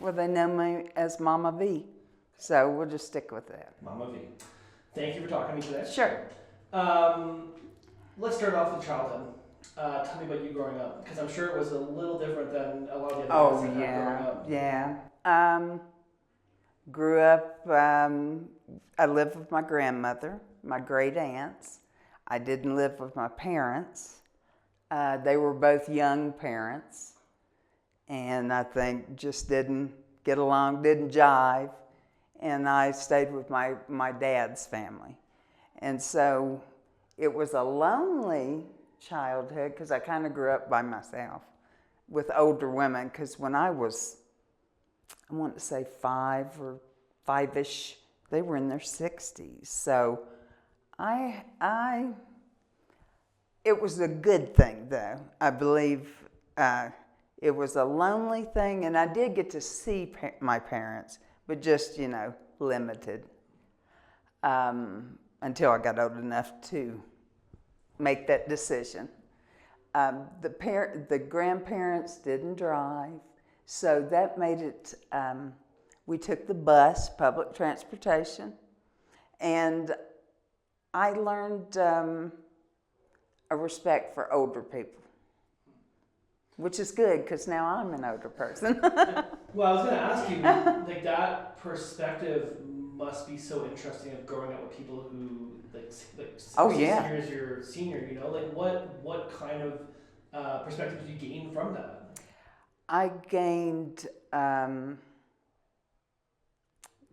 Well, they know me as MamaV, so we'll just stick with that. MamaV. Thank you for talking to me today. Sure. Let's start off with childhood. Tell me about you growing up, because I'm sure it was a little different than a lot of the other kids that had growing up. Yeah. Grew up, I lived with my grandmother, my great aunts. I didn't live with my parents. They were both young parents, and I think just didn't get along, didn't jive, and I stayed with my dad's family. And so it was a lonely childhood because I kind of grew up by myself with older women, because when I was, I want to say 5-ish, they were in their 60s. So it was a good thing, though. I believe it was a lonely thing, and I did get to see my parents, but just, limited, until I got old enough to make that decision. The grandparents didn't drive, so that made it, we took the bus, public transportation, and I learned a respect for older people, which is good because now I'm an older person. Well, I was going to ask you, like, that perspective must be so interesting of growing up with people who, like oh 6 yeah, years your senior, like what kind of perspective did you gain from that? I gained,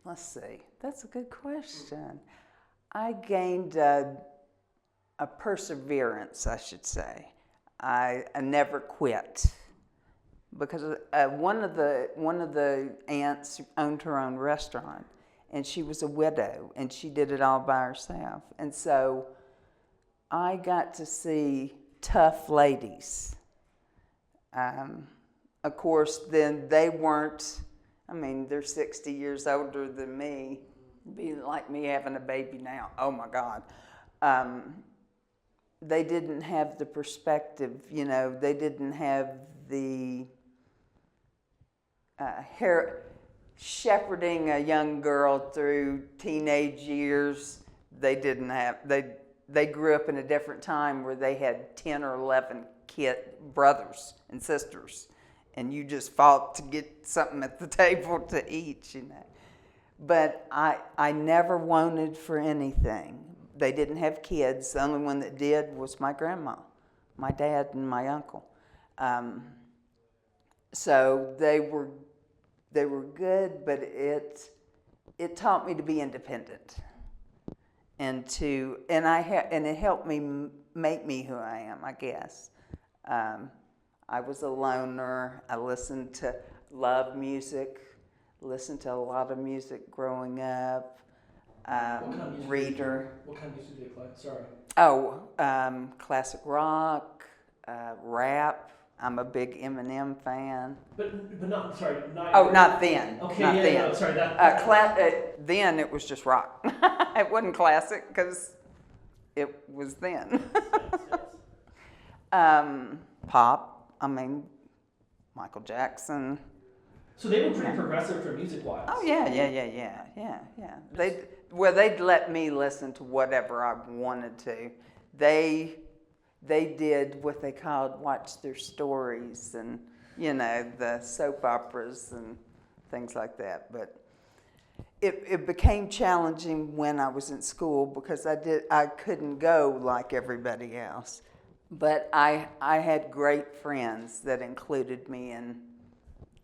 let's see, that's a good question. I gained a perseverance, I should say. I never quit, because one of the aunts owned her own restaurant, and she was a widow, and she did it all by herself. And so I got to see tough ladies. Of course, then they weren't, they're 60 years older than me, being like me having a baby now. Oh my God. They didn't have the perspective, they didn't have the shepherding a young girl through teenage years. They didn't have, they grew up in a different time where they had 10 or 11 brothers and sisters, and you just fought to get something at the table to eat, But I never wanted for anything. They didn't have kids. The only one that did was my grandma, my dad, and my uncle. So they were good, but it taught me to be independent, and it helped me make me who I am, I guess. I was a loner. I loved music, listened to a lot of music growing up. What kind of music Reader. What kind of music do you play? Sorry. Classic rock, rap. I'm a big Eminem fan. But not, sorry, not. Oh, not then. Okay, not yeah, then. no, sorry. Then it was just rock. It wasn't classic because it was then. Yes. Pop. Michael Jackson. So they were pretty progressive for music-wise. Oh yeah. They'd let me listen to whatever I wanted to. They did what they called watch their stories, and the soap operas and things like that. But it became challenging when I was in school because I couldn't go like everybody else. But I had great friends that included me in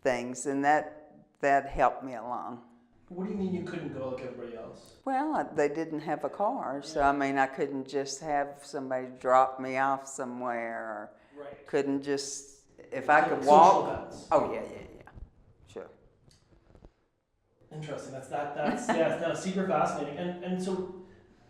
things, and that helped me along. What do you mean you couldn't go like everybody else? Well, they didn't have a car, so I couldn't just have somebody drop me off somewhere, or right. Couldn't just, if like I could social walk. Events. Oh yeah, sure. Interesting. That's yeah, no, super fascinating. And so,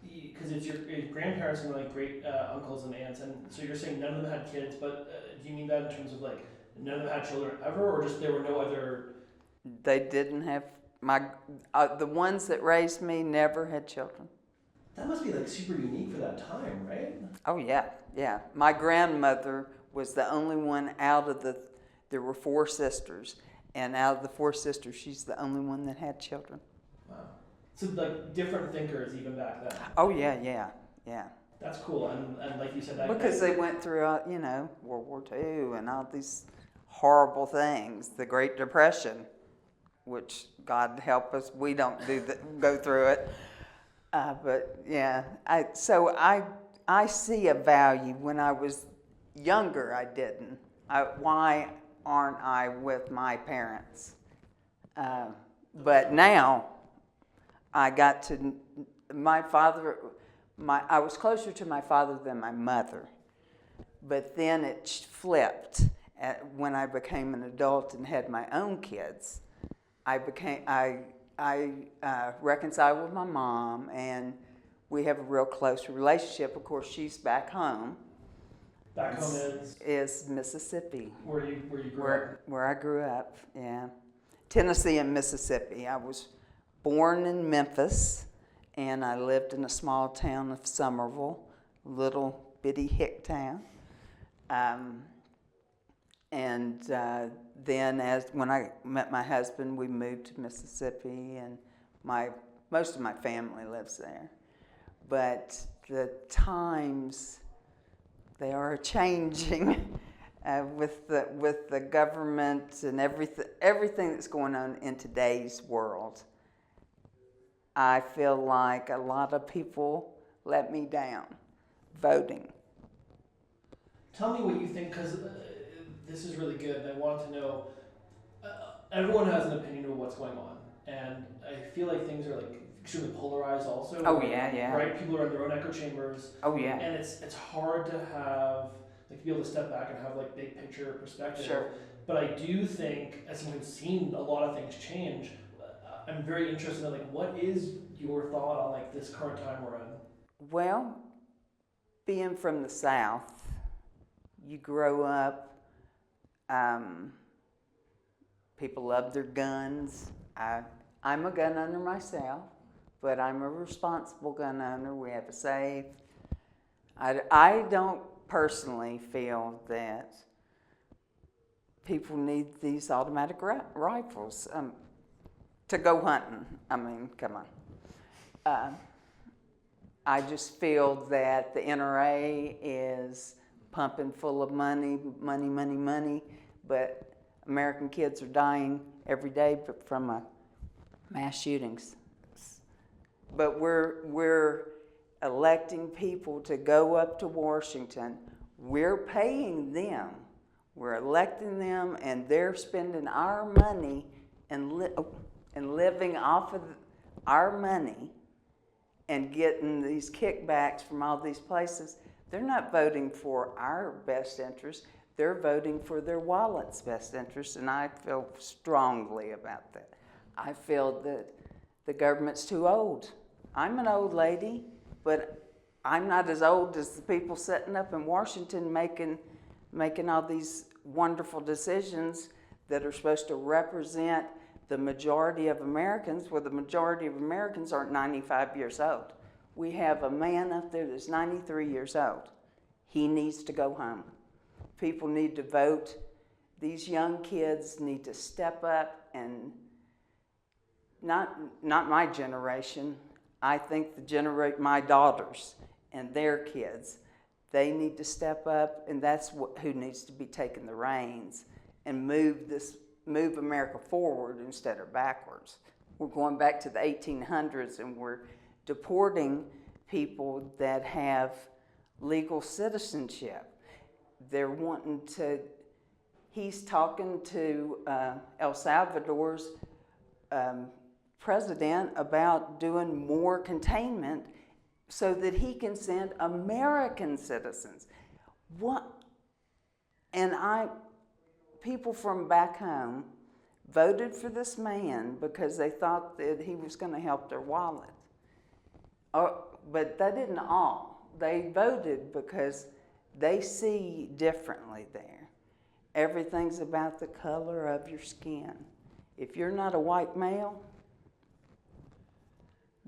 because it's your grandparents and like great uncles and aunts, and so you're saying none of them had kids, but do you mean that in terms of like none of them had children ever, or just there were no other? They didn't have the ones that raised me never had children. That must be like super unique for that time, right? Oh yeah. My grandmother was the only one out of there were 4 sisters, And out of the 4 sisters, she's the only one that had children. Wow. So like different thinkers even back then. Oh yeah. That's cool, and like you said, that Because they went through, World War II and all these horrible things, the Great Depression, which God help us, we don't go through it. But yeah, I see a value. When I was younger, I didn't. Why aren't I with my parents? But now, I got to, my father, I was closer to my father than my mother. But then it flipped when I became an adult and had my own kids. I reconciled with my mom, and we have a real close relationship. Of course, she's back home. Back home is Mississippi. Where you grew up? Where I grew up, yeah. Tennessee and Mississippi. I was born in Memphis, and I lived in a small town of Somerville, little bitty hick town. And then when I met my husband, we moved to Mississippi, and most of my family lives there. But the times, they are changing with the government and everything that's going on in today's world. I feel like a lot of people let me down voting. Tell me what you think, because this is really good, and I want to know, everyone has an opinion of what's going on, and I feel like things are like extremely polarized also. Oh yeah. Right? People are in their own echo chambers. Oh yeah. And it's hard to have, like, to be able to step back and have like big picture perspective. Sure. But I do think, as someone who's seen a lot of things change, I'm very interested in, like, what is your thought on like this current time we're in? Well, being from the South, you grow up, people love their guns. I'm a gun owner myself, but I'm a responsible gun owner. We have a safe. I don't personally feel that people need these automatic rifles to go hunting. I mean, come on. I just feel that the NRA is pumping full of money, but American kids are dying every day from mass shootings. But we're electing people to go up to Washington. We're paying them. We're electing them, and they're spending our money and living off of our money and getting these kickbacks from all these places. They're not voting for our best interest. They're voting for their wallet's best interest, and I feel strongly about that. I feel that the government's too old. I'm an old lady, but I'm not as old as the people sitting up in Washington making all these wonderful decisions that are supposed to represent the majority of Americans. Well, the majority of Americans aren't 95 years old. We have a man up there that's 93 years old. He needs to go home. People need to vote. These young kids need to step up, and not my generation. I think my daughters and their kids, they need to step up, and that's who needs to be taking the reins and move America forward instead of backwards. We're going back to the 1800s, and we're deporting people that have legal citizenship. They're wanting to, he's talking to El Salvador's president about doing more containment so that he can send American citizens. What? And people from back home voted for this man because they thought that he was going to help their wallet. But they didn't all. They voted because they see differently there. Everything's about the color of your skin. If you're not a white male,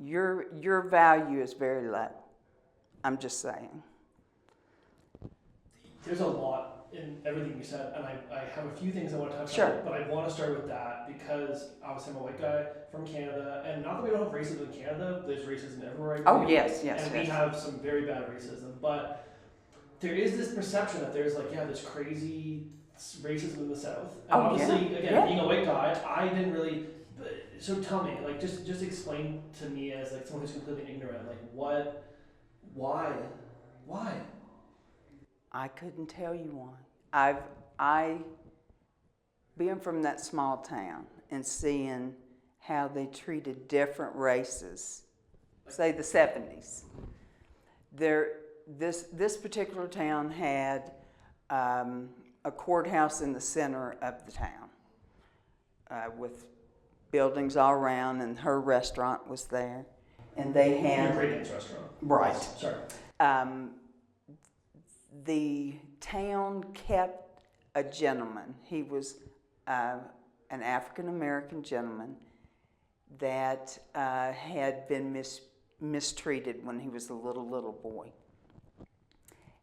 your value is very low. I'm just saying. There's a lot in everything you said, and I have a few things I want to touch Sure. on, but I want to start with that because obviously I'm a white guy from Canada, and not that we don't have racism in Canada, there's racism everywhere I go. Oh, yes, and we have some very bad racism, but there is this perception that there's like, yeah, this crazy racism in the South, and obviously, again, being a white guy, I didn't really. So tell me, like, just explain to me as like someone who's completely ignorant, like why? I couldn't tell you why. Being from that small town and seeing how they treated different races, say the 70s. This particular town had a courthouse in the center of the town with buildings all around, and her restaurant was there. And they had... Great Dance restaurant. Right. Sorry. The town kept a gentleman. He was an African-American gentleman that had been mistreated when he was a little boy.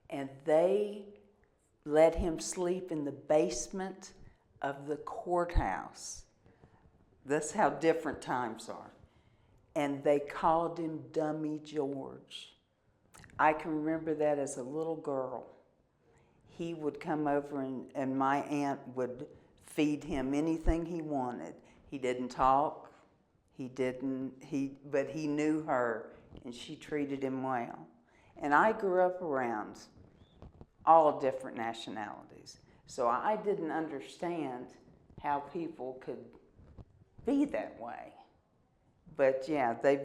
And they let him sleep in the basement of the courthouse. That's how different times are. And they called him Dummy George. I can remember that as a little girl. He would come over and my aunt would feed him anything he wanted. He didn't talk, but he knew her and she treated him well. And I grew up around all different nationalities. So I didn't understand how people could be that way. But yeah, they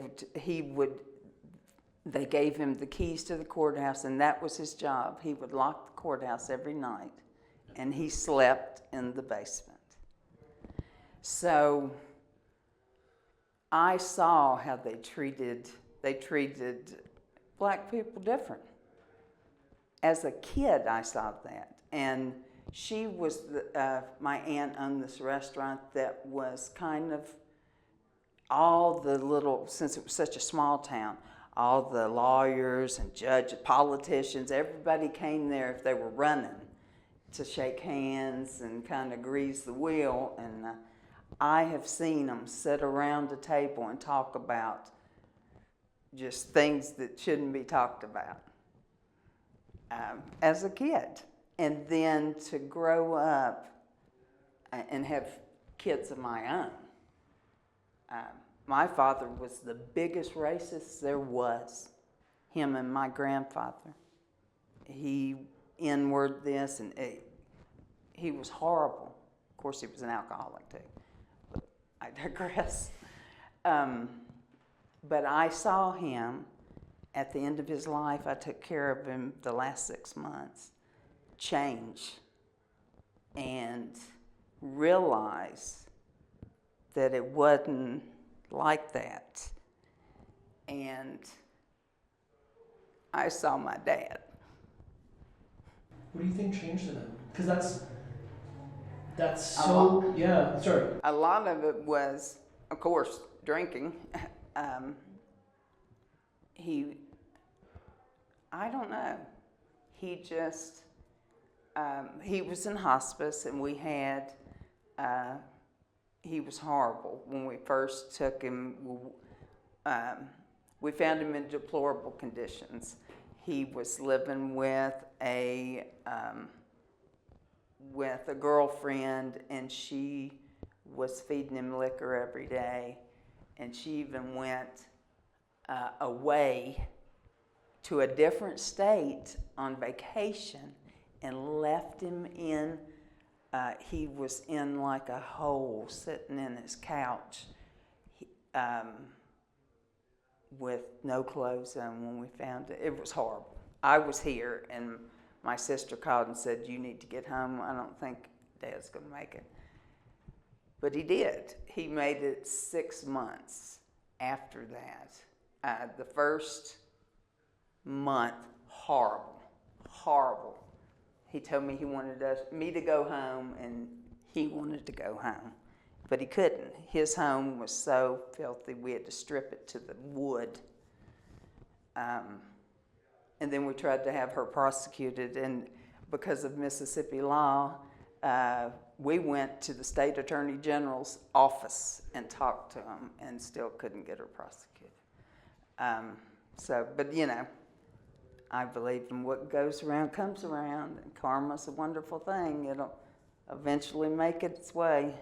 gave him the keys to the courthouse, and that was his job. He would lock the courthouse every night, and he slept in the basement. So I saw how they treated black people different. As a kid, I saw that. And she was, my aunt owned this restaurant that was kind of all the little, since it was such a small town, all the lawyers and judges, politicians, everybody came there if they were running to shake hands and kind of grease the wheel. And I have seen them sit around a table and talk about just things that shouldn't be talked about as a kid. And then to grow up and have kids of my own. My father was the biggest racist there was, him and my grandfather. He N-word this, and he was horrible. Of course, he was an alcoholic too, but I digress. But I saw him at the end of his life. I took care of him the last 6 months, change and realize that it wasn't like that. And I saw my dad. What do you think changed in him? Because that's so, yeah, sorry. A lot of it was, of course, drinking. I don't know. He just, he was in hospice, and we had, he was horrible. When we first took him, we found him in deplorable conditions. He was living with a girlfriend, and she was feeding him liquor every day. And she even went away to a different state on vacation and left him in, he was in like a hole sitting in his couch with no clothes on when we found it. It was horrible. I was here, and my sister called and said, "You need to get home. I don't think Dad's going to make it." But he did. He made it 6 months after that. The first month, horrible. He told me he wanted me to go home, and he wanted to go home. But he couldn't. His home was so filthy, we had to strip it to the wood. And then we tried to have her prosecuted, because of Mississippi law, we went to the state attorney general's office and talked to him and still couldn't get her prosecuted. But you know, I believe in what goes around comes around, and karma's a wonderful thing. It'll eventually make its way.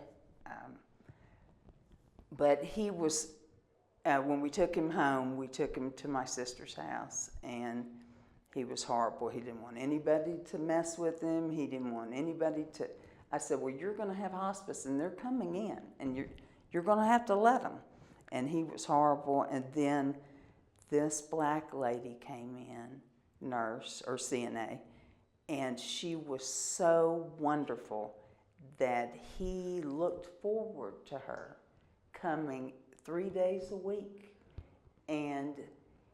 But he was, when we took him home, we took him to my sister's house, and he was horrible. He didn't want anybody to mess with him. He didn't want anybody to. I said, well, you're going to have hospice, and they're coming in, and you're going to have to let them. And he was horrible. And then this black lady came in, nurse or CNA, and she was so wonderful that he looked forward to her coming 3 days a week. And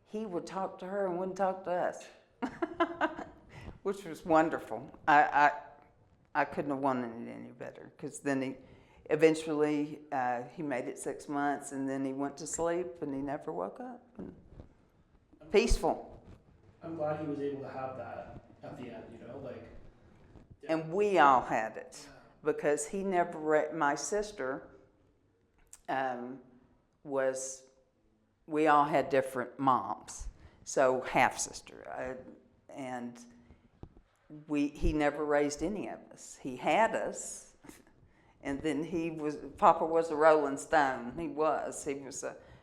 he would talk to her and wouldn't talk to us, which was wonderful. I couldn't have wanted it any better, because then he eventually he made it 6 months, and then he went to sleep and he never woke up. And peaceful. I'm glad he was able to have that at the end, you know, like. Yeah. And we all had it, because he never. My sister we all had different moms, so half sister, and he never raised any of us. He had us, and then Papa was a Rolling Stone. He was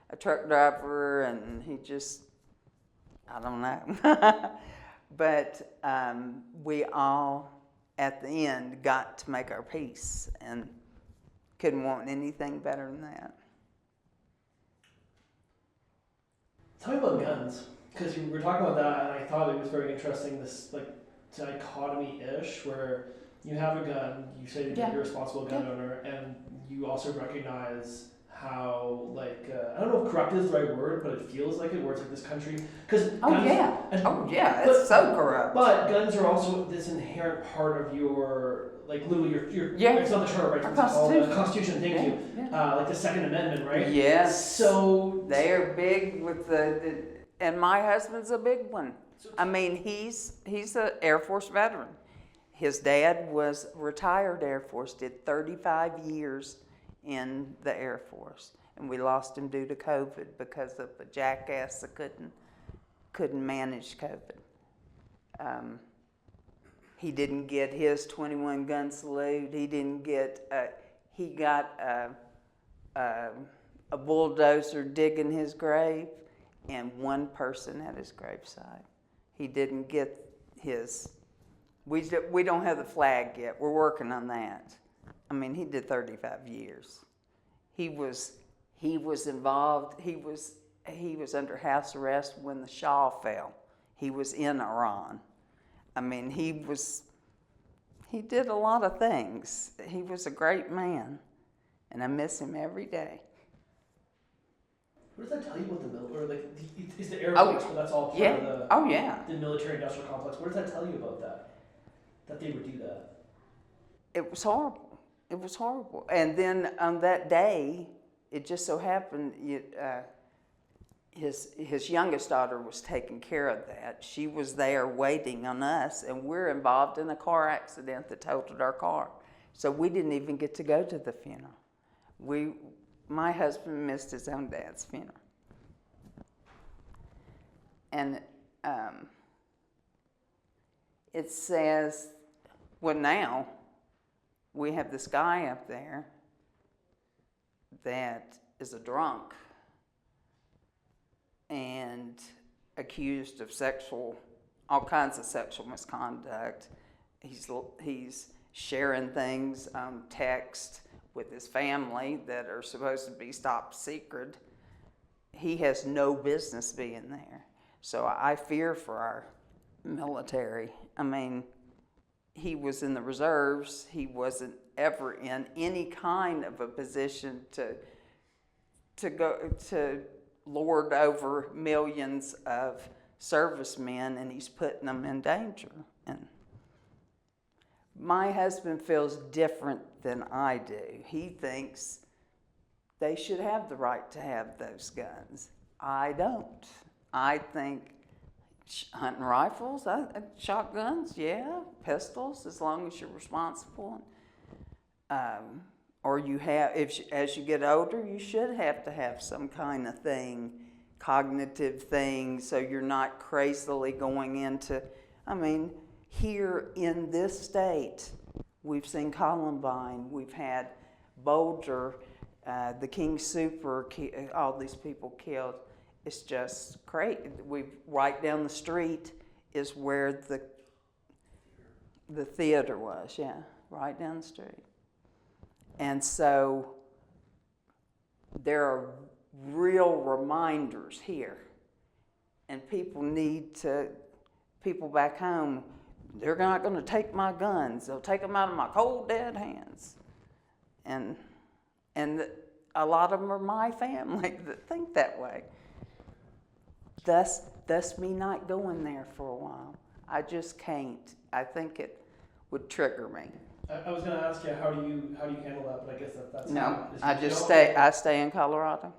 a truck driver, and he just, I don't know. But we all, at the end, got to make our peace, and couldn't want anything better than that. Tell me about guns, because you were talking about that, and I thought it was very interesting, this like dichotomy-ish, where you have a gun, you say that you're a responsible gun owner, and you also recognize how, like, I don't know if corrupt is the right word, but it feels like it, where it's like this country, because it's so corrupt. But guns are also this inherent part of your, like, literally your it's not the Charter of Rights, it's called the Constitution, thank you. Yeah. Like the Second Amendment, right? Yes. So they are big with and my husband's a big one. I mean, he's an Air Force veteran. His dad was retired Air Force, did 35 years in the Air Force, and we lost him due to COVID because of a jackass that couldn't manage COVID. He didn't get his 21 gun salute. He didn't get. He got a bulldozer digging his grave, and one person at his graveside. He didn't get his. We don't have the flag yet. We're working on that. I mean, he did 35 years. He was involved. He was under house arrest when the Shah fell. He was in Iran. I mean, he did a lot of things. He was a great man, and I miss him every day. What does that tell you about the military? Like, is the Air Force, but that's all part of the military-industrial complex. What does that tell you about that? That they would do that? It was horrible. It was horrible. And then on that day, it just so happened his youngest daughter was taking care of that. She was there waiting on us, and we're involved in a car accident that totaled our car. So we didn't even get to go to the funeral. My husband missed his own dad's funeral. And it says, well, now we have this guy up there that is a drunk and accused of all kinds of sexual misconduct. He's sharing things on text with his family that are supposed to be top secret. He has no business being there. So I fear for our military. I mean, he was in the reserves. He wasn't ever in any kind of a position to go to lord over millions of servicemen, and he's putting them in danger. And my husband feels different than I do. He thinks they should have the right to have those guns. I don't. I think Hunting rifles, shotguns, yeah, pistols, as long as you're responsible. Or you have, as you get older, you should have to have some kind of thing, cognitive thing, so you're not crazily going into, I mean, here in this state, we've seen Columbine, we've had Boulder, the King Super, all these people killed. It's just crazy. Right down the street is where the theater was, yeah, right down the street. And so there are real reminders here. And people back home, they're not going to take my guns. They'll take them out of my cold, dead hands. And a lot of them are my family that think that way. Thus me not going there for a while. I just can't. I think it would trigger me. I was going to ask you how do you handle that, but I guess that's no. I stay in Colorado.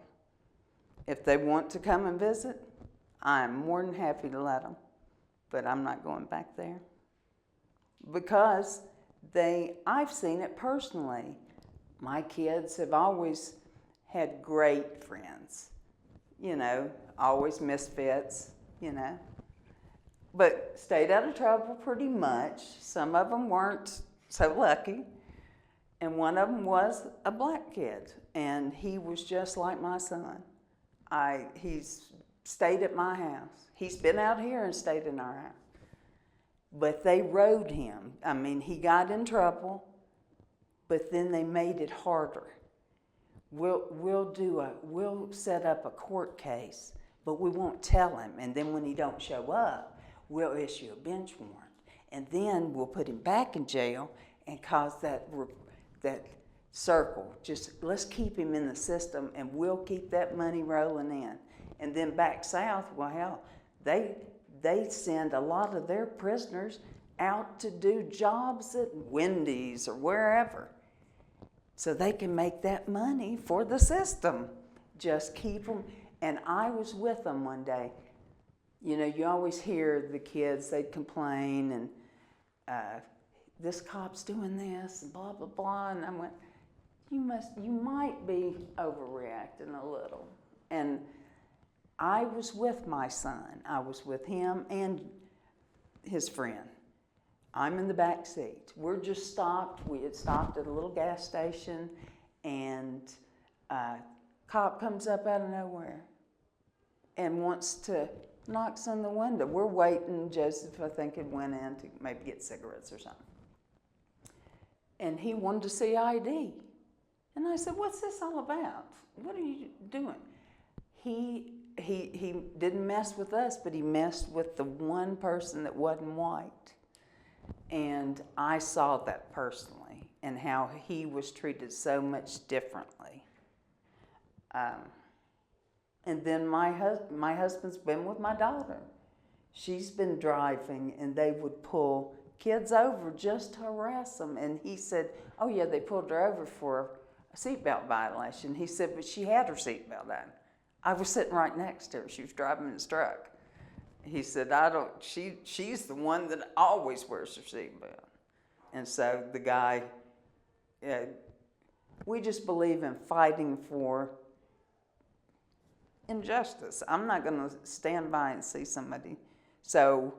If they want to come and visit, I'm more than happy to let them, but I'm not going back there because I've seen it personally. My kids have always had great friends, always misfits, but stayed out of trouble pretty much. Some of them weren't so lucky, and one of them was a black kid, and he was just like my son. He's stayed at my house. He's been out here and stayed in our house. But they rode him. I mean, he got in trouble, but then they made it harder. We'll set up a court case, but we won't tell him. And then when he don't show up, we'll issue a bench warrant. And then we'll put him back in jail and cause that circle. Just let's keep him in the system, and we'll keep that money rolling in. And then back south, well, hell, they send a lot of their prisoners out to do jobs at Wendy's or wherever, so they can make that money for the system. Just keep them. And I was with them one day. You always hear the kids, they'd complain, and this cop's doing this, and blah, blah, blah. And I went, you might be overreacting a little. And I was with my son. I was with him and his friend. I'm in the back seat. We're just stopped. We had stopped at a little gas station, and a cop comes up out of nowhere and knocks on the window. We're waiting. Joseph, I think, had went in to maybe get cigarettes or something. And he wanted to see ID. And I said, what's this all about? What are you doing? He didn't mess with us, but he messed with the one person that wasn't white. And I saw that personally, and how he was treated so much differently. And then my husband's been with my daughter. She's been driving, and they would pull kids over just to harass them. And he said, oh yeah, they pulled her over for a seatbelt violation. He said, but she had her seatbelt on. I was sitting right next to her. She was driving his truck. He said, she's the one that always wears her seatbelt. And so the guy, we just believe in fighting for injustice. I'm not going to stand by and see somebody. So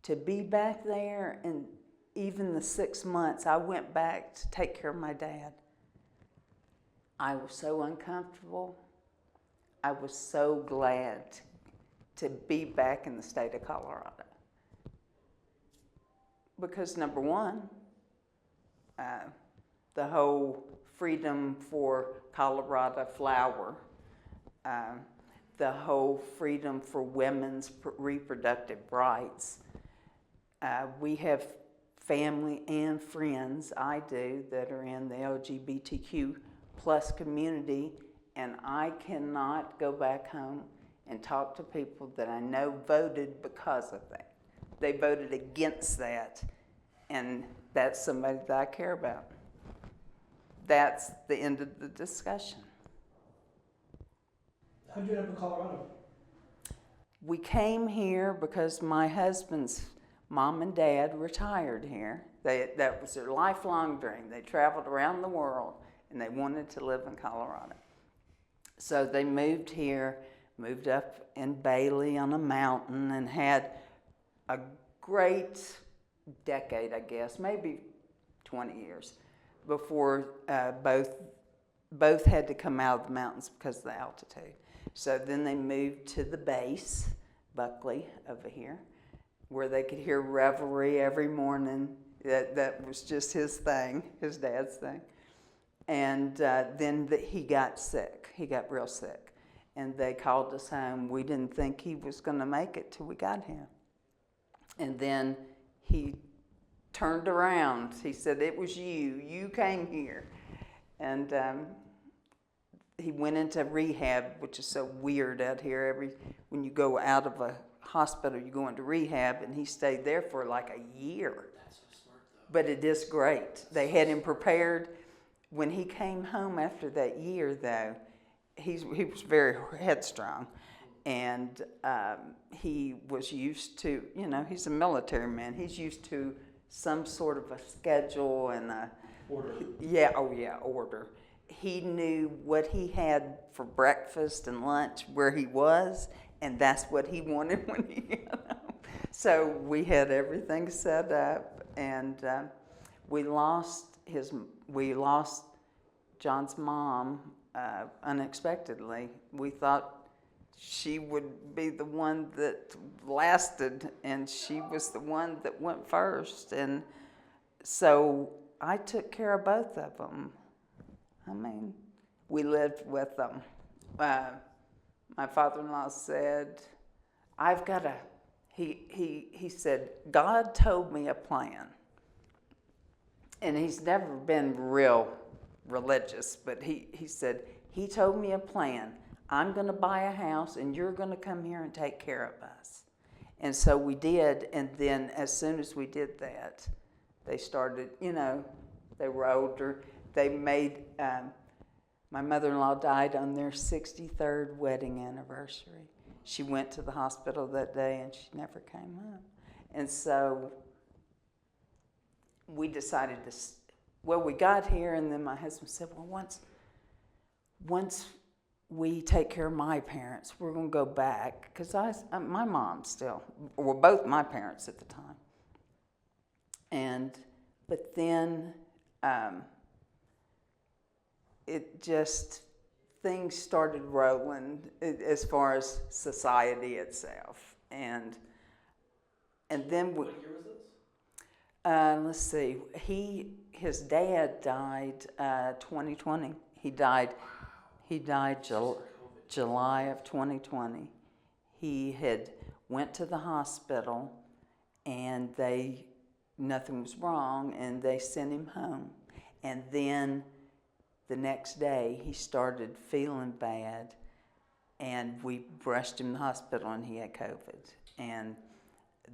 to be back there, and even the 6 months I went back to take care of my dad, I was so uncomfortable. I was so glad to be back in the state of Colorado. Because number one, the whole freedom for Colorado flower, the whole freedom for women's reproductive rights. We have family and friends, I do, that are in the LGBTQ plus community, and I cannot go back home and talk to people that I know voted because of that. They voted against that, and that's somebody that I care about. That's the end of the discussion. How'd you end up in Colorado? we came here because my husband's mom and dad retired here. That was their lifelong dream. They traveled around the world and they wanted to live in Colorado. So they moved here, moved up in Bailey on a mountain, and had a great decade, I guess, maybe 20 years before both had to come out of the mountains because of the altitude. So then they moved to the base, Buckley, over here, where they could hear revelry every morning. That was just his thing, his dad's thing. And then he got sick. He got real sick. And they called us home. We didn't think he was going to make it till we got here. And then he turned around. He said, "It was you. You came here." And he went into rehab, which is so weird out here. When you go out of a hospital, you go into rehab, and he stayed there for like a year. That's so smart, though. But it is great. They had him prepared. When he came home after that year, though, he was very headstrong, and he was used to, he's a military man. He's used to some sort of a schedule and a order. Order. He knew what he had for breakfast and lunch, where he was, and that's what he wanted when he got home. So we had everything set up, and we lost John's mom unexpectedly. We thought she would be the one that lasted, and she was the one that went first. And so I took care of both of them. I mean, we lived with them. My father-in-law said, he said, "God told me a plan." And he's never been real religious, but he said, "He told me a plan. I'm going to buy a house, and you're going to come here and take care of us." And so we did, and then as soon as we did that, they started, they were older. They made, my mother-in-law died on their 63rd wedding anniversary. She went to the hospital that day, and she never came home. And so we decided we got here, and then my husband said, "Well, once we take care of my parents, we're going to go back," because my mom still, or both my parents at the time. But then things started rolling as far as society itself, and then What year was this? Let's see. His dad died 2020. He died July of 2020. He had went to the hospital, and nothing was wrong, and they sent him home. And then the next day he started feeling bad, and we rushed him to the hospital, and he had COVID. And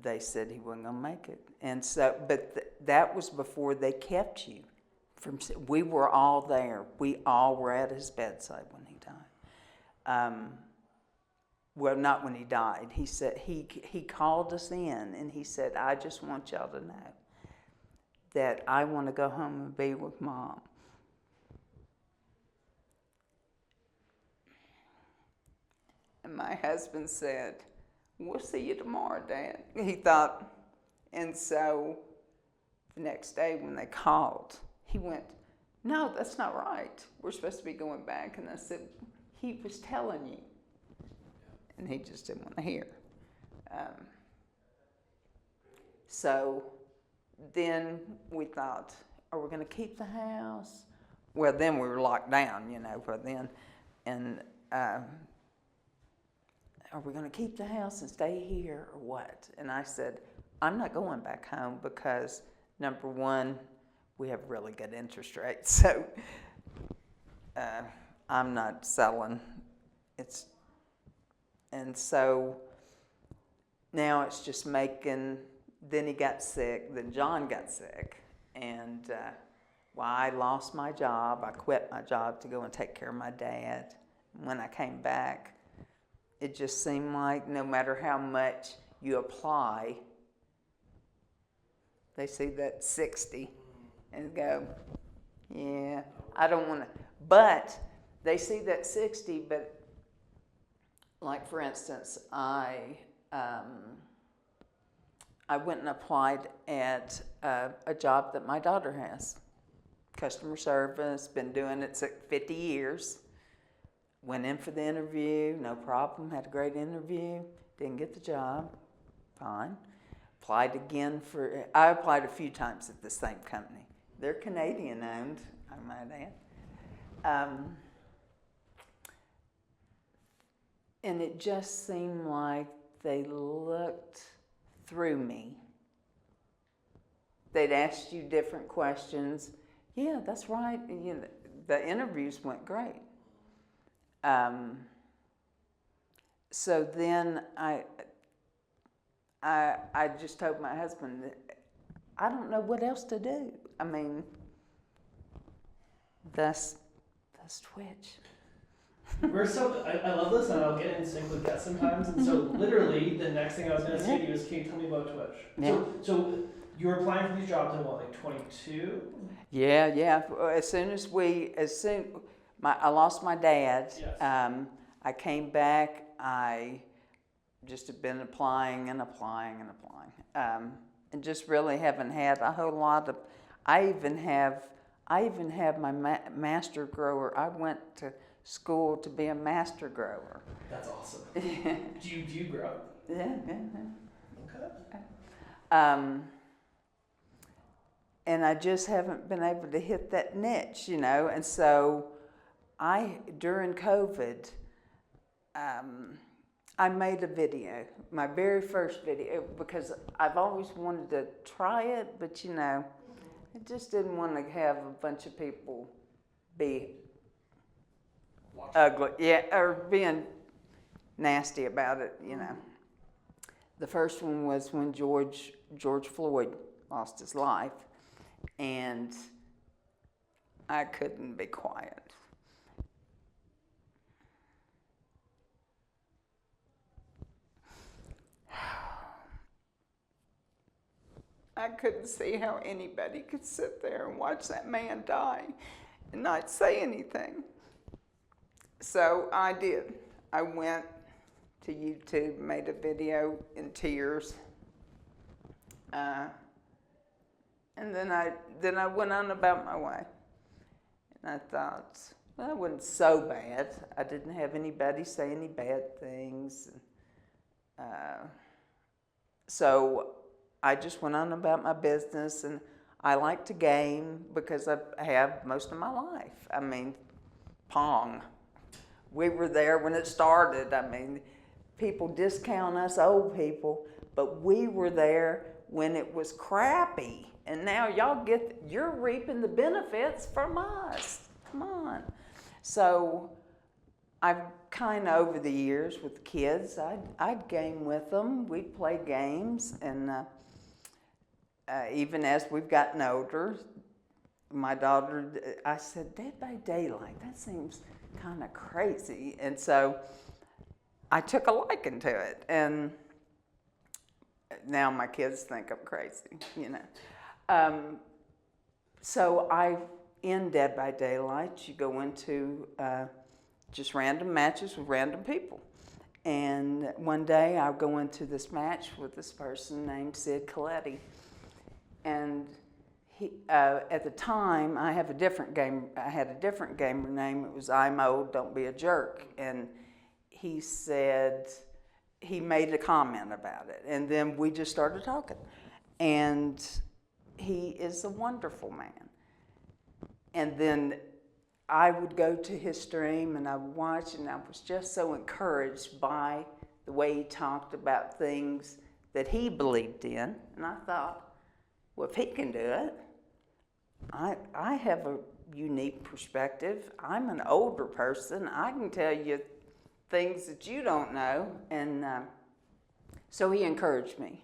they said he wasn't going to make it. And so, but that was before they kept you from. We were all there. We all were at his bedside when he died. Well, not when he died. He said he called us in, and he said, "I just want y'all to know that I want to go home and be with Mom." And my husband said, "We'll see you tomorrow, Dad." He thought, and so the next day when they called, he went, "No, that's not right. We're supposed to be going back." And I said, "He was telling you." And he just didn't want to hear. So then we thought, are we going to keep the house? Well, then we were locked down, but then. And are we going to keep the house and stay here or what? And I said, I'm not going back home because, number one, we have really good interest rates. So I'm not selling. And so now it's just making, then he got sick, then John got sick. And I lost my job. I quit my job to go and take care of my dad. When I came back, it just seemed like no matter how much you apply, they see that 60 and go, yeah, I don't want to. But they see that 60, but like for instance, I went and applied at a job that my daughter has. Customer service, been doing it 50 years. Went in for the interview, no problem, had a great interview, didn't get the job, fine. Applied again I applied a few times at the same company. They're Canadian owned, I might add. And it just seemed like they looked through me. They'd asked you different questions. Yeah, that's right. You know, the interviews went great. So then I just told my husband that I don't know what else to do. I mean, that's Twitch. I love this, and I'll get in sync with guests sometimes. And so, literally, the next thing I was going to say to you is, can you tell me about Twitch? Yeah. So you were applying for these jobs in what, like 22? Yeah. I lost my dad. Yes. I came back. I just have been applying, and just really haven't had a whole lot of. I even have my master grower. I went to school to be a master grower. That's awesome. Do you grow? Yeah. Okay. And I just haven't been able to hit that niche, you know. And so during COVID, I made a video, my very first video, because I've always wanted to try it, but you know, I just didn't want to have a bunch of people be ugly, or being nasty about it, you know. The first one was when George Floyd lost his life, and I couldn't be quiet. I couldn't see how anybody could sit there and watch that man die and not say anything. So I did. I went to YouTube, made a video in tears, and then I went on about my way. And I thought, well, it wasn't so bad. I didn't have anybody say any bad things. So I just went on about my business, and I like to game because I have most of my life. I mean, Pong. We were there when it started. I mean, people discount us old people, but we were there when it was crappy. And now you're reaping the benefits from us. Come on. So I've kind of, over the years with kids, I'd game with them. We'd play games, and even as we've gotten older, my daughter, I said, Dead by Daylight, that seems kind of crazy. And so I took a liking to it, and now my kids think I'm crazy, you know. So in Dead by Daylight, you go into just random matches with random people. And one day I'll go into this match with this person named Sid Coletti. And he, at the time, I had a different gamer name. It was I'm Old, Don't Be a Jerk. And he said, he made a comment about it. And then we just started talking. And he is a wonderful man. And then I would go to his stream and I would watch, and I was just so encouraged by the way he talked about things that he believed in. And I thought, well, if he can do it, I have a unique perspective. I'm an older person. I can tell you things that you don't know. And so he encouraged me.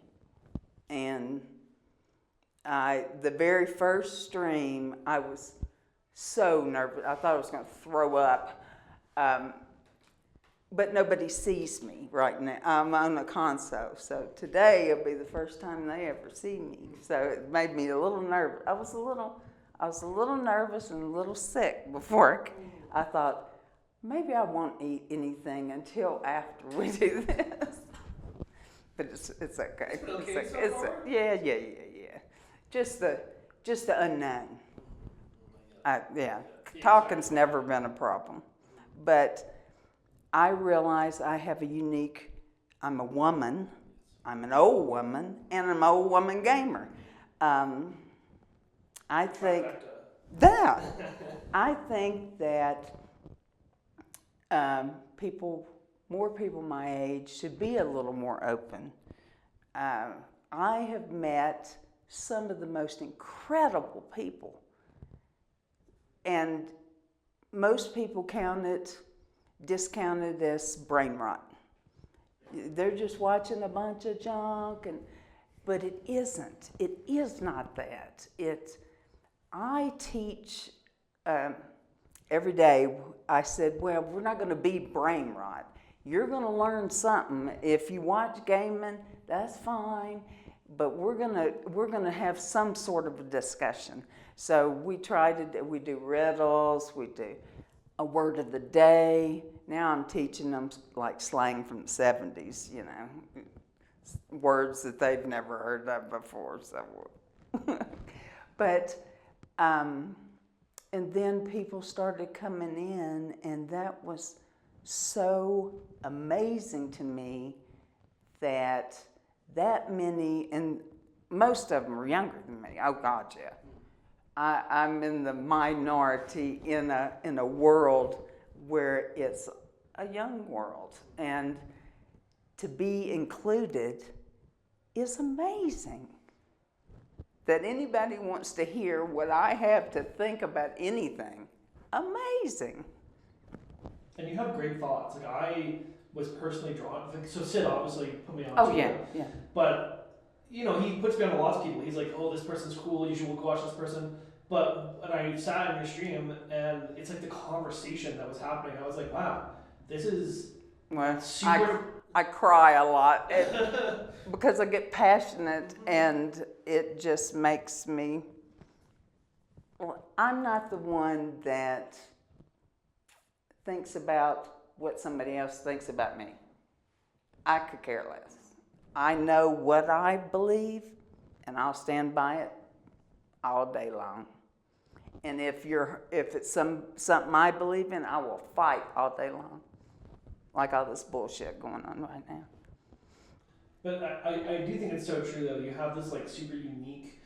And the very first stream, I was so nervous. I thought I was going to throw up. but nobody sees me right now. I'm on a console, so today will be the first time they ever see me. So it made me a little nervous. I was a little nervous and a little sick before I thought maybe I won't eat anything until after we do this. But it's okay. Yeah. Just the unknown. Talking's never been a problem, but I realize I have I'm a woman, I'm an old woman, and I'm an old woman gamer. I think that more people my age should be a little more open. I have met some of the most incredible people, and most people discount it as brain rot. They're just watching a bunch of junk, but it isn't. It is not that. I teach every day. I said, well, we're not going to be brain rot. You're going to learn something. If you watch gaming, that's fine, but we're gonna have some sort of a discussion. So we do riddles, we do a word of the day. Now I'm teaching them like slang from the 70s, words that they've never heard of before. So, but and then people started coming in, and that was so amazing to me that many, and most of them are younger than me. Oh God, yeah. I'm in the minority in a world where it's a young world, and to be included is amazing. That anybody wants to hear what I have to think about anything, amazing. And you have great thoughts. Like I was personally drawn. So Sid obviously put me on. Oh yeah. But he puts me on to lots of people. He's like, oh, this person's cool. You should go watch this person. But when I sat in your stream, and it's like the conversation that was happening, I was like, wow, this is super. I cry a lot because I get passionate, and it just makes me. Well, I'm not the one that thinks about what somebody else thinks about me. I could care less. I know what I believe, and I'll stand by it all day long. And if it's something I believe in, I will fight all day long, like all this bullshit going on right now. But I do think it's so true though. You have this like super unique,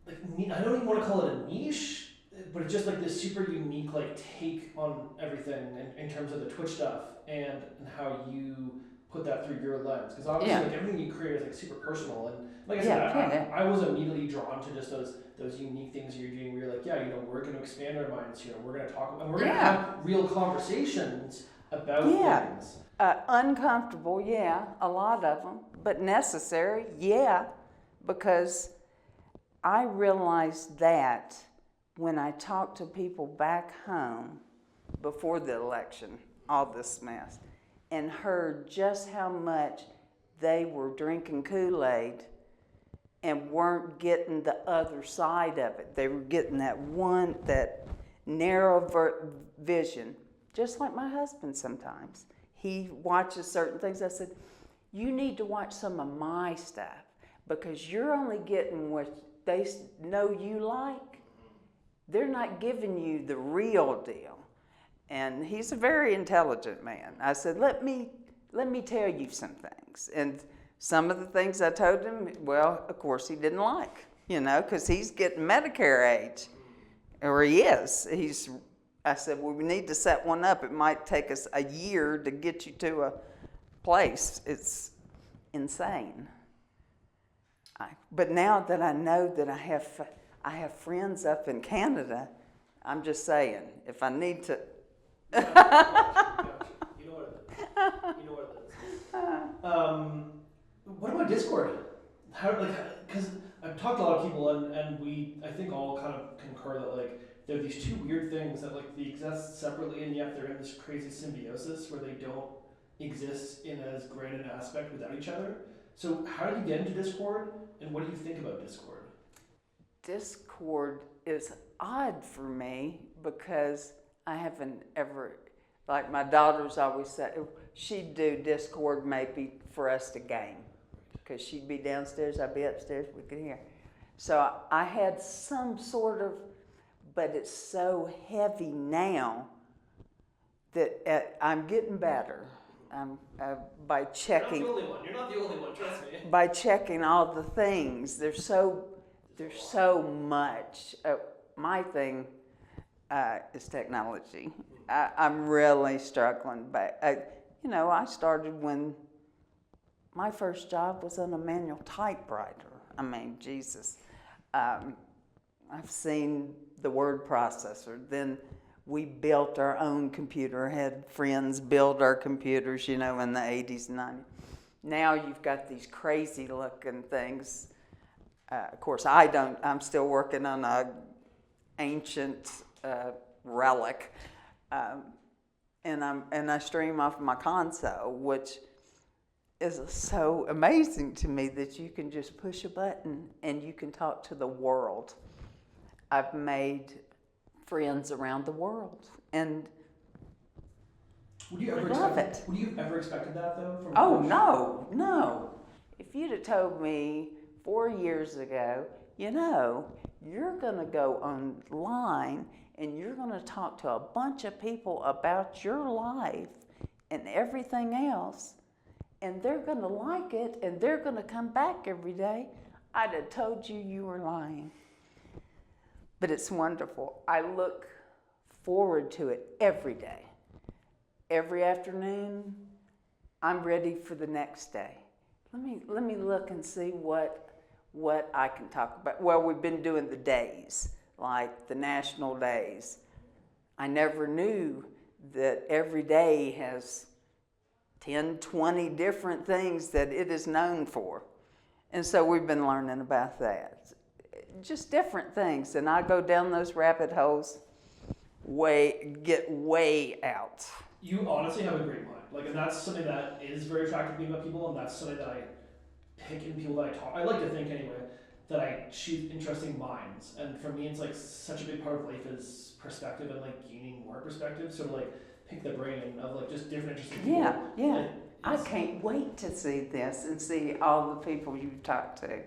like I don't even want to call it a niche, but it's just like this super unique like take on everything in terms of the Twitch stuff and how you put that through your lens, because obviously like everything you create is like super personal, and like I said, I was immediately drawn to just those unique things you're doing where you're like, we're going to expand our minds here, we're going to talk, and we're going to have real conversations about things. Uncomfortable, a lot of them, but necessary, because I realized that when I talked to people back home before the election, all this mess, and heard just how much they were drinking Kool-Aid and weren't getting the other side of it. They were getting that narrow vision, just like my husband sometimes. He watches certain things. I said, you need to watch some of my stuff because you're only getting what they know you like. They're not giving you the real deal. And he's a very intelligent man. I said, let me tell you some things. And some of the things I told him, well, of course he didn't like, because he's getting Medicare age, or he is. I said, well, we need to set one up. It might take us a year to get you to a place. It's insane. But now that I know that I have friends up in Canada, I'm just saying, if I need to. Gotcha. You know what it is. What about Discord? Because I've talked to a lot of people, and we I think all kind of concur that like they're these two weird things that like they exist separately and yet they're in this crazy symbiosis where they don't exist in as grand an aspect without each other. So how did you get into Discord, and what do you think about Discord? Discord is odd for me because I haven't ever, like my daughters always say, she'd do Discord maybe for us to game because she'd be downstairs, I'd be upstairs, we could hear. So I had some sort of, but it's so heavy now that I'm getting better. By checking. You're not the only one. You're not the only one. Trust me. By checking all the things, there's so much. My thing is technology. I'm really struggling, but I started when my first job was on a manual typewriter. I mean, Jesus. I've seen the word processor. Then we built our own computer, had friends build our computers, in the 80s and 90s. Now you've got these crazy looking things. Of course, I'm still working on a ancient relic. And I stream off my console, which is so amazing to me that you can just push a button and you can talk to the world. I've made friends around the world, and would you ever love it. Would you have ever expected that though? Oh no! If you'd have told me 4 years ago, you're going to go online and you're going to talk to a bunch of people about your life and everything else, and they're going to like it and they're going to come back every day, I'd have told you were lying. But it's wonderful. I look forward to it every day. Every afternoon, I'm ready for the next day. Let me look and see what I can talk about. Well, we've been doing the days, like the national days. I never knew that every day has 10, 20 different things that it is known for. And so we've been learning about that. Just different things, and I go down those rabbit holes, get way out. You honestly have a great mind, and that's something that is very attractive to me about people, and that's something that I pick in people that I talk. I like to think anyway that I choose interesting minds, and for me, it's like such a big part of life is perspective and gaining more perspective. So to pick the brain of just different interesting people. Yeah. I can't wait to see this and see all the people you've talked to.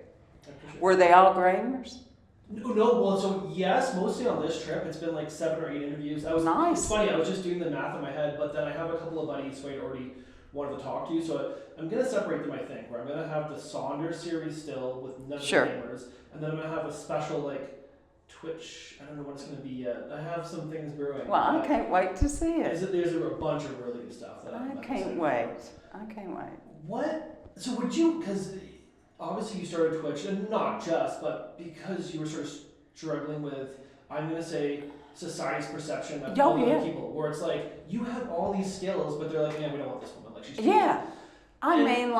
Were they all Grammars? No. Well, so yes, mostly on this trip. It's been 7 or 8 interviews. Nice. It's funny. I was just doing the math in my head, but then I have a couple of buddies who I already wanted to talk to. So I'm gonna separate them. I think where I'm gonna have the Sonder series still with none of the gamers, and then I'm gonna have a special Twitch. I don't know what it's gonna be yet. I have some things brewing. Well, I can't wait to see it. There's a bunch of really good stuff that I can't wait. I can't wait. What? So would you? Because obviously you started Twitch, and not just, but because you were sort of struggling with, I'm going to say, society's perception of other people, where it's you have all these skills, but they're yeah, we don't want this woman, she's too I mean,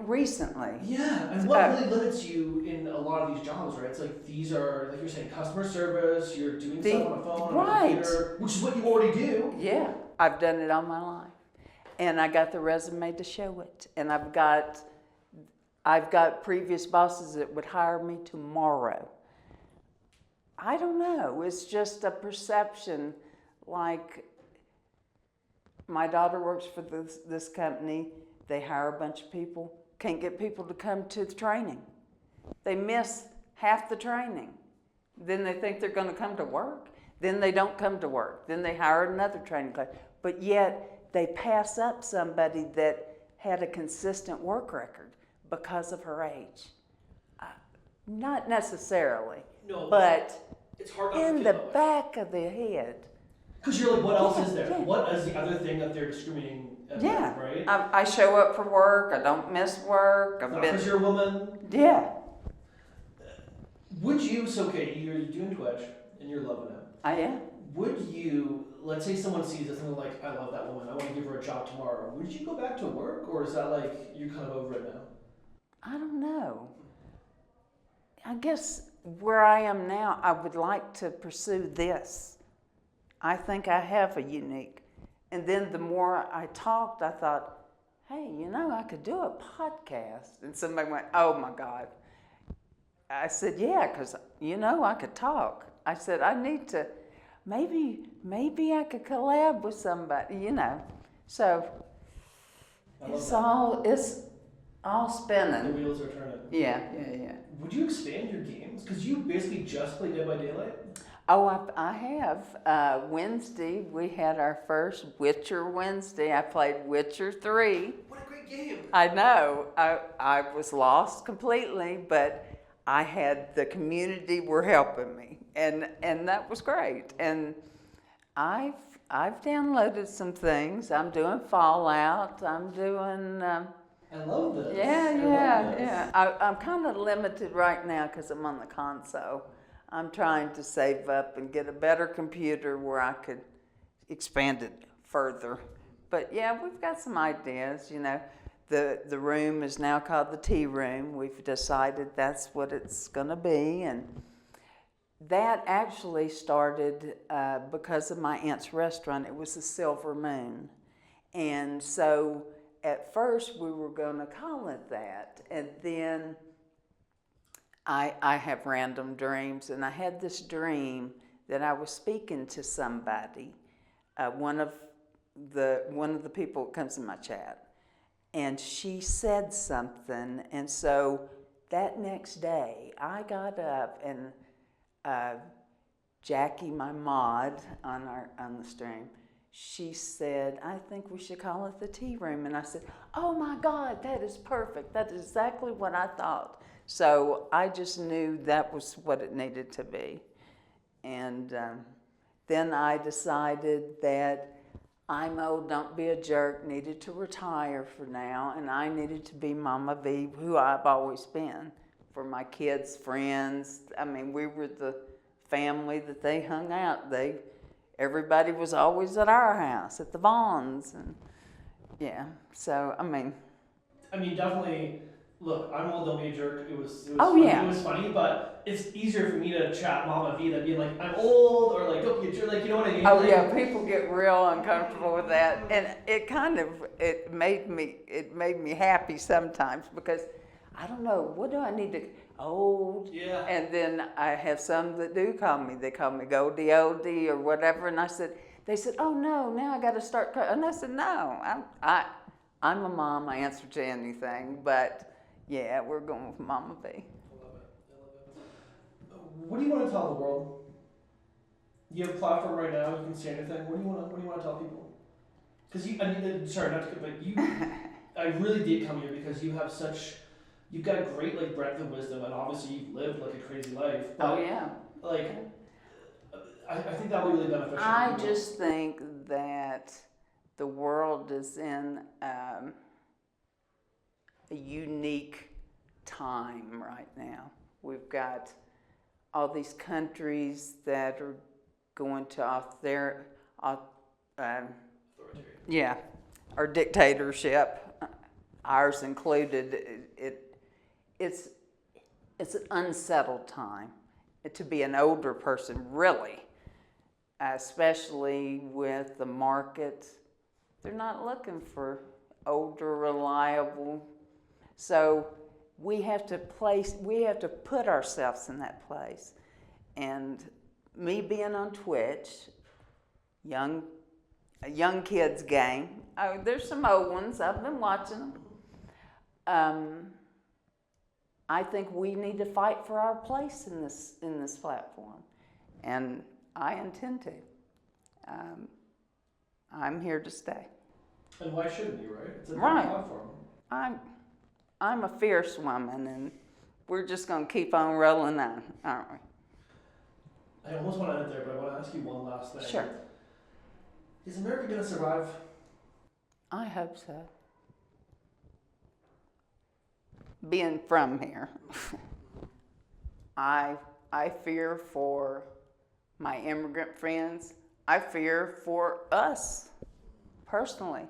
recently. Yeah, and what really limits you in a lot of these jobs, right? It's these are, you're saying, customer service, you're doing stuff on a phone, on a computer, which is what you already do. Yeah, I've done it all my life. And I got the resume to show it. And I've got previous bosses that would hire me tomorrow. I don't know. It's just a perception. My daughter works for this company. They hire a bunch of people. Can't get people to come to the training. They miss half the training. Then they think they're going to come to work. Then they don't come to work. Then they hire another training class. But yet they pass up somebody that had a consistent work record because of her age. Not necessarily, but it's hard in the back of the head. Because you're what else is there? Yeah. What is the other thing that they're discriminating against, right? I show up for work. I don't miss work. Because you're a woman. Yeah. Would you, you're doing Twitch and you're loving it. I am. Would you, let's say someone sees this and they're I love that woman, I want to give her a job tomorrow. Would you go back to work, or is that you're kind of over it now? I don't know. I guess where I am now, I would like to pursue this. I think I have a unique. And then the more I talked, I thought, hey, I could do a podcast. And somebody went, oh my God. I said, yeah, because, I could talk. I said, I need to, maybe I could collab with somebody, So it's all spinning. The wheels are turning. Yeah. Would you expand your games? Because you basically just play Dead by Daylight? Oh, I have. Wednesday, we had our first Witcher Wednesday. I played Witcher 3. What a great game. I know. I was lost completely, but I had the community were helping me, and that was great. And I've downloaded some things. I'm doing Fallout. I'm doing. I love this. Yeah. I'm kind of limited right now because I'm on the console. I'm trying to save up and get a better computer where I could expand it further. But yeah, we've got some ideas, The room is now called the tea room. We've decided that's what it's going to be. And that actually started because of my aunt's restaurant. It was the Silver Moon. And so at first we were going to call it that. And then I have random dreams, and I had this dream that I was speaking to somebody, one of the people that comes in my chat, and she said something, and so that next day I got up and Jackie, my mod on the stream, she said, I think we should call it the tea room, and I said, oh my God, that is perfect. That is exactly what I thought. So I just knew that was what it needed to be. And then I decided that I'm old, don't be a jerk, needed to retire for now, and I needed to be MamaV, who I've always been, for my kids, friends. I mean, we were the family that they hung out. Everybody was always at our house, at the Vaughns, and yeah. So I mean, definitely. Look, I'm old, don't be a jerk. It was oh, funny. yeah. It was funny, but it's easier for me to chat MamaV than being like, I'm old, or like, don't be a jerk, like, you know what I mean? Oh like, yeah, people get real uncomfortable with that, and it made me happy sometimes because I don't know, what do I need to old? Yeah. And then I have some that do call me. They call me Goldie Oldie or whatever, and they said, oh no, now I got to start. And I said, no, I'm a mom. I answer to anything, but. Yeah, we're going with MamaV. I love it. What do you want to tell the world? You have a platform right now. You can say anything. What do you want to tell people? Because sorry, not to, but you. I really did come here because you've got a great breadth of wisdom, and obviously you've lived like a crazy life. But, oh yeah. I think that'll be really beneficial. I just think that the world is in a unique time right now. We've got all these countries that are going to or dictatorship, ours included. It's an unsettled time to be an older person, really, especially with the market. They're not looking for older, reliable. So we have to put ourselves in that place. And me being on Twitch, a young kids game. Oh, there's some old ones. I've been watching them. I think we need to fight for our place in this platform, and I intend to. I'm here to stay. And why shouldn't you, right? It's a big platform. I'm a fierce woman, and we're just going to keep on rolling on, aren't we? I almost want to end there, but I want to ask you one last thing. Sure. Is America going to survive? I hope so. Being from here, I fear for my immigrant friends. I fear for us personally.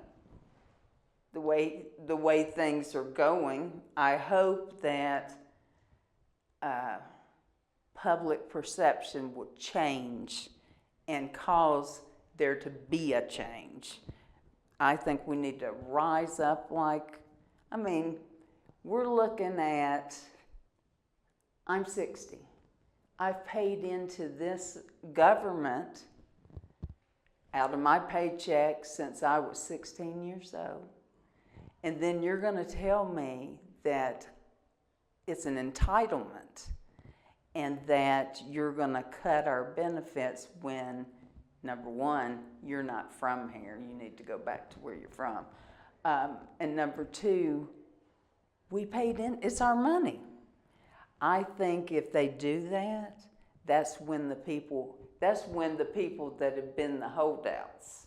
The way things are going, I hope that public perception will change and cause there to be a change. I think we need to rise up we're looking at, I'm 60. I've paid into this government out of my paycheck since I was 16 years old. And then you're going to tell me that it's an entitlement and that you're going to cut our benefits when, number one, you're not from here. You need to go back to where you're from. And number two, we paid in, it's our money. I think if they do that, that's when the people that have been the holdouts,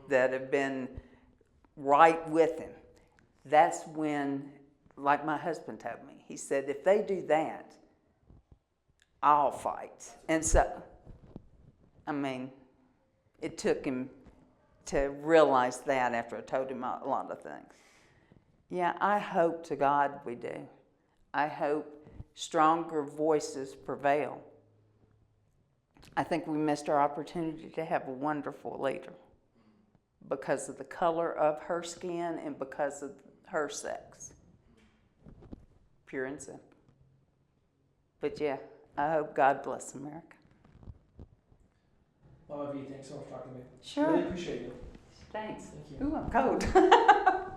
that have been right with him, that's when, like my husband told me, he said, if they do that, I'll fight. And so, it took him to realize that after I told him a lot of things. Yeah, I hope to God we do. I hope stronger voices prevail. I think we missed our opportunity to have a wonderful leader because of the color of her skin and because of her sex. Pure and simple. But yeah, I hope God bless America. MamaV, thanks so much for talking to me. Sure. Really appreciate you. Thanks. Thank you. Ooh, I'm cold.